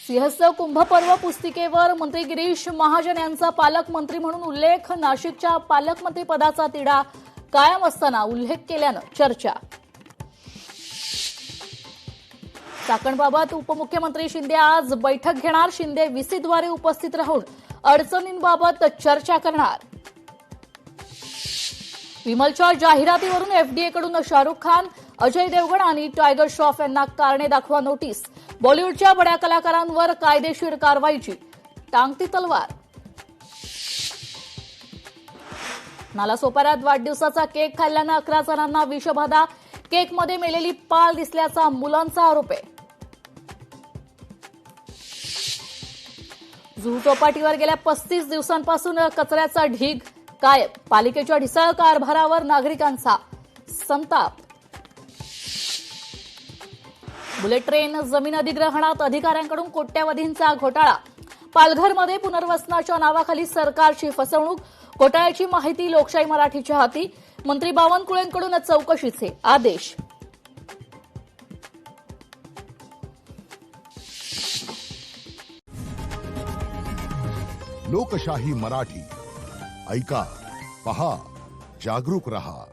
सिंहस्थ कुंभपर्व पुस्तिकेवर मंत्री गिरीश महाजन यांचा पालकमंत्री म्हणून उल्लेख. नाशिकच्या पालकमंत्री पदाचा तिढा कायम असताना उल्लेख केल्यानं चर्चा. चाकणबाबत उपमुख्यमंत्री शिंदे आज बैठक घेणार. शिंदे व्हीसीद्वारे उपस्थित राहून अडचणींबाबत चर्चा करणार. विमलच्या जाहिरातीवरून एफडीएकडून शाहरुख खान, अजय देवगण आणि टायगर श्रॉफ यांना कारणे दाखवा नोटीस. बॉलिवूडच्या बड्या कलाकारांवर कायदेशीर कारवाईची टांगती तलवार. नालासोपाऱ्यात वाढदिवसाचा केक खाल्ल्यानं 11 जणांना विषबाधा. केकमध्ये मेलेली पाल दिसल्याचा मुलांचा आरोप आहे. जुहू चौपाटीवर गेल्या 35 दिवसांपासून कचऱ्याचा ढीग कायम. पालिकेच्या ढिसाळ कारभारावर नागरिकांचा संताप. बुलेट ट्रेन जमीन अधिग्रहणात अधिकाऱ्यांकडून कोट्यवधींचा घोटाळा. पालघरमध्ये पुनर्वसनाच्या नावाखाली सरकारची फसवणूक. घोटाळ्याची माहिती लोकशाही मराठीच्या हाती. मंत्री बावनकुळेंकडून चौकशीचे आदेश. लोकशाही मराठी ऐका, पहा, जागरूक रहा.